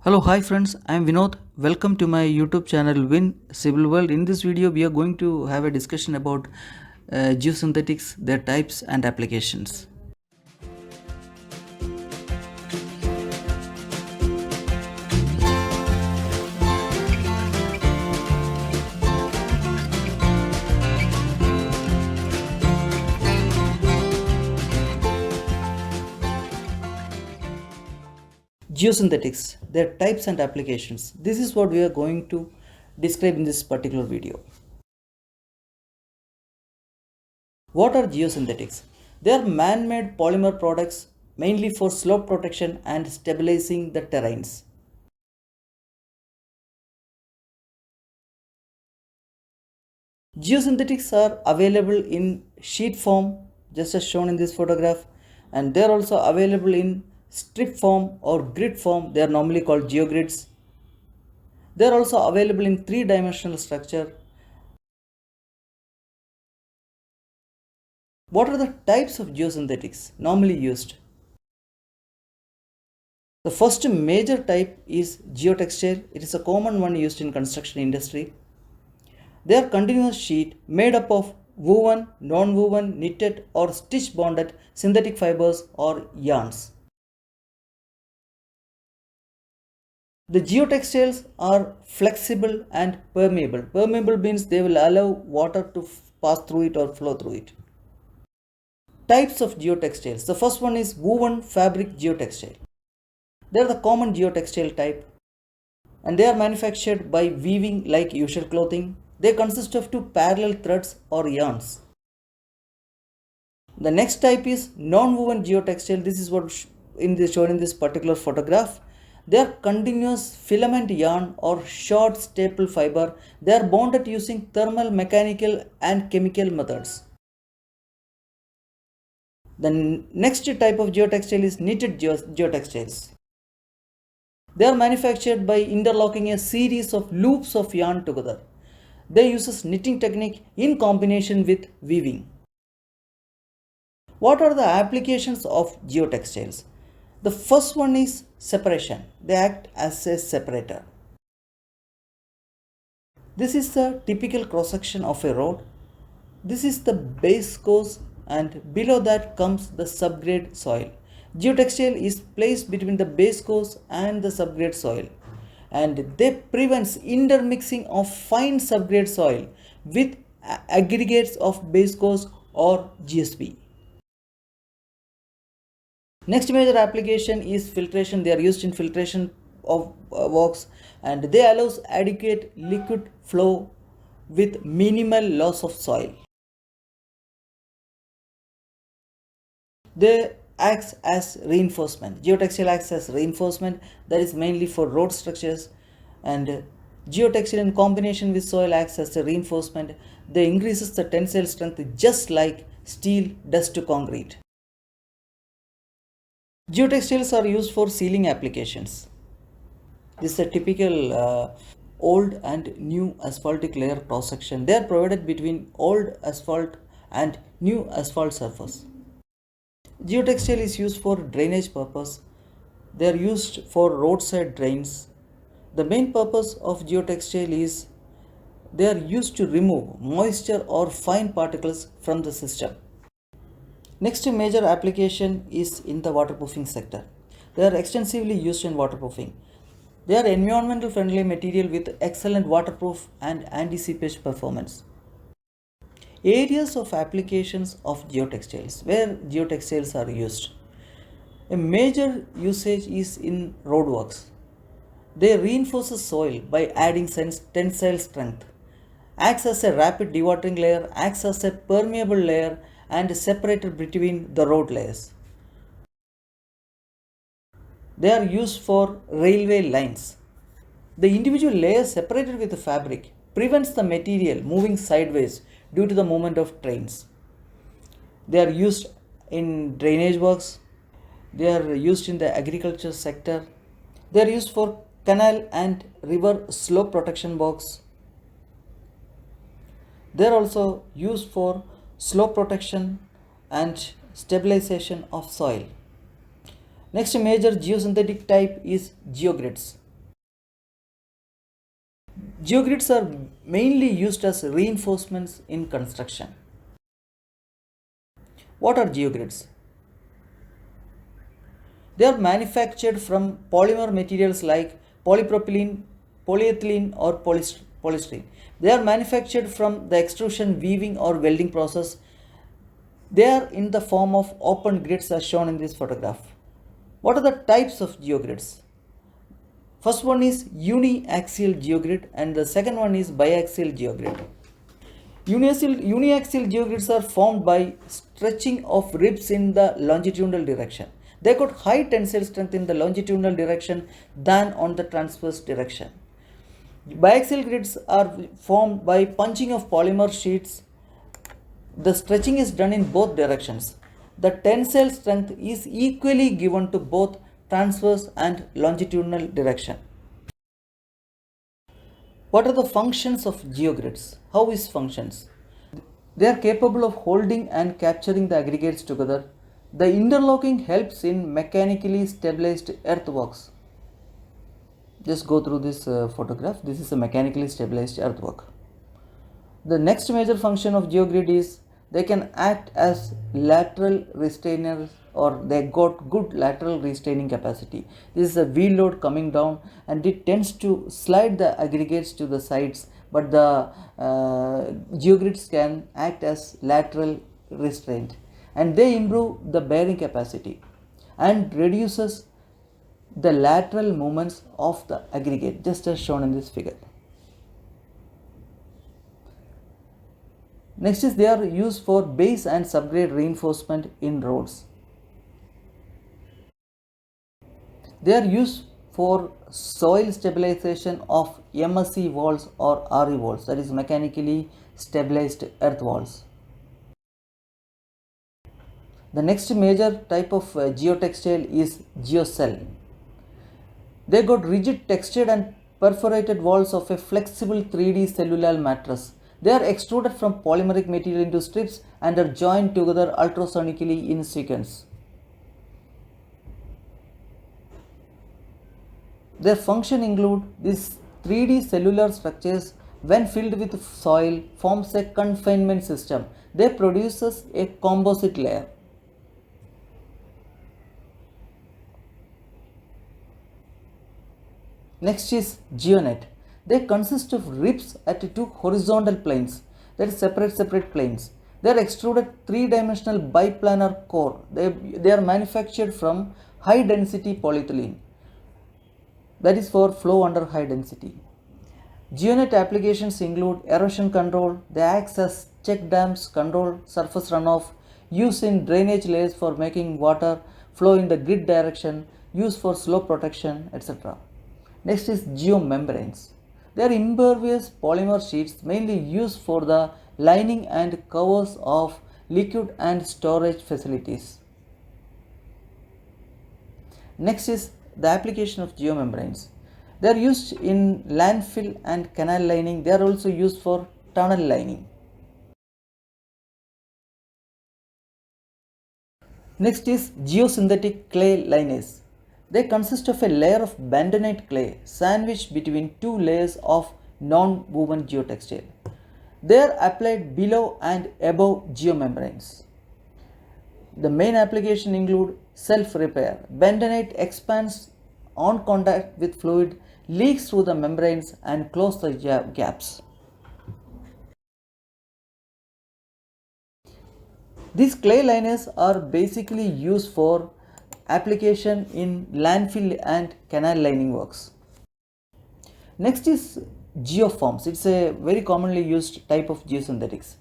Hello, hi friends, I am Vinod. Welcome to my YouTube channel Win Civil World. In this video, we are going to have a discussion about geosynthetics, their types and applications. Geosynthetics, their types and applications. This is what we are going to describe in this particular video. What are geosynthetics? They are man-made polymer products mainly for slope protection and stabilizing the terrains. Geosynthetics are available in sheet form, just as shown in this photograph, and they are also available in strip form or grid form. They are normally called geogrids. They are also available in three-dimensional structure. What are the types of geosynthetics normally used? The first major type is geotextile. It is a common one used in construction industry. They are continuous sheet made up of woven, non-woven, knitted or stitch bonded synthetic fibers or yarns. The geotextiles are flexible and permeable. Permeable means they will allow water to pass through it or flow through it. Types of geotextiles. The first one is woven fabric geotextile. They are the common geotextile type and they are manufactured by weaving like usual clothing. They consist of two parallel threads or yarns. The next type is non-woven geotextile. This is what shown in this particular photograph. They are continuous filament yarn or short staple fiber. They are bonded using thermal, mechanical and chemical methods. The next type of geotextile is knitted geotextiles. They are manufactured by interlocking a series of loops of yarn together. They use knitting technique in combination with weaving. What are the applications of geotextiles? The first one is separation. They act as a separator. This is the typical cross section of a road. This is the base course and below that comes the subgrade soil. Geotextile is placed between the base course and the subgrade soil and they prevents intermixing of fine subgrade soil with aggregates of base course or GSP. Next major application is filtration. They are used in filtration of works and they allows adequate liquid flow with minimal loss of soil. They acts as reinforcement. Geotextile acts as reinforcement, that is mainly for road structures, and geotextile in combination with soil acts as a reinforcement. They increases the tensile strength just like steel does to concrete. Geotextiles are used for sealing applications. This is a typical old and new asphaltic layer cross section. They are provided between old asphalt and new asphalt surface. Geotextile is used for drainage purpose. They are used for roadside drains. The main purpose of geotextile is they are used to remove moisture or fine particles from the system. Next major application is in the waterproofing sector. They are extensively used in waterproofing. They are environmental friendly material with excellent waterproof and anti-seepage performance. Areas of applications of geotextiles, where geotextiles are used. A major usage is in roadworks. They reinforce the soil by adding tensile strength, acts as a rapid dewatering layer, acts as a permeable layer and separator between the road layers. They are used for railway lines. The individual layer separated with the fabric prevents the material moving sideways due to the movement of trains. They are used in drainage works. They are used in the agriculture sector. They are used for canal and river slope protection works. They are also used for slope protection and stabilization of soil. Next major geosynthetic type is geogrids. Geogrids are mainly used as reinforcements in construction. What are geogrids? They are manufactured from polymer materials like polypropylene, polyethylene, or polystyrene. They are manufactured from the extrusion, weaving, or welding process. They are in the form of open grids as shown in this photograph. What are the types of geogrids? First one is uniaxial geogrid and the second one is biaxial geogrid. Uniaxial geogrids are formed by stretching of ribs in the longitudinal direction. They got high tensile strength in the longitudinal direction than on the transverse direction. Biaxial grids are formed by punching of polymer sheets. The stretching is done in both directions. The tensile strength is equally given to both transverse and longitudinal direction. What are the functions of geogrids? How is functions? They are capable of holding and capturing the aggregates together. The interlocking helps in mechanically stabilized earthworks. Just go through this photograph. This is a mechanically stabilized earthwork. The next major function of geogrid is they can act as lateral restrainers, or they got good lateral restraining capacity. This is a wheel load coming down and it tends to slide the aggregates to the sides, but the geogrids can act as lateral restraint and they improve the bearing capacity and reduces the lateral movements of the aggregate, just as shown in this figure. Next is they are used for base and subgrade reinforcement in roads. They are used for soil stabilization of MSE walls or RE walls, that is mechanically stabilized earth walls. The next major type of geotextile is geocell. They got rigid textured and perforated walls of a flexible 3D cellular mattress. They are extruded from polymeric material into strips and are joined together ultrasonically in sequence. Their function include these 3D cellular structures when filled with soil forms a confinement system. They produces a composite layer. Next is geonet. They consist of ribs at two horizontal planes, that is separate planes. They are extruded three-dimensional biplanar core. They are manufactured from high density polyethylene, that is for flow under high density. Geonet applications include erosion control. They act as check dams, control surface runoff, use in drainage layers for making water flow in the grid direction, use for slope protection, etc. Next is geomembranes. They are impervious polymer sheets mainly used for the lining and covers of liquid and storage facilities. Next is the application of geomembranes. They are used in landfill and canal lining. They are also used for tunnel lining. Next is geosynthetic clay liners. They consist of a layer of bentonite clay sandwiched between two layers of non-woven geotextile. They are applied below and above geomembranes. The main application include self-repair. Bentonite expands on contact with fluid, leaks through the membranes and close the gaps. These clay liners are basically used for application in landfill and canal lining works. Next is geoforms. It's a very commonly used type of geosynthetics.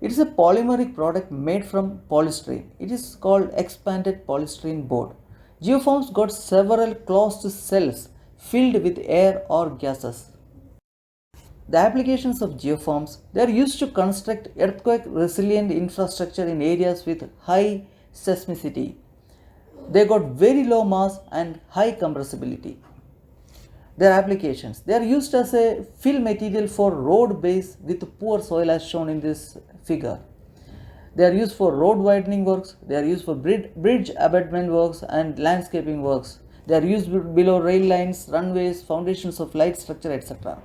It is a polymeric product made from polystyrene. It is called expanded polystyrene board. Geoforms got several closed cells filled with air or gases. The applications of geoforms, they are used to construct earthquake resilient infrastructure in areas with high seismicity. They got very low mass and high compressibility. Their applications, they are used as a fill material for road base with poor soil as shown in this figure. They are used for road widening works, they are used for bridge abutment works and landscaping works. They are used below rail lines, runways, foundations of light structure, etc.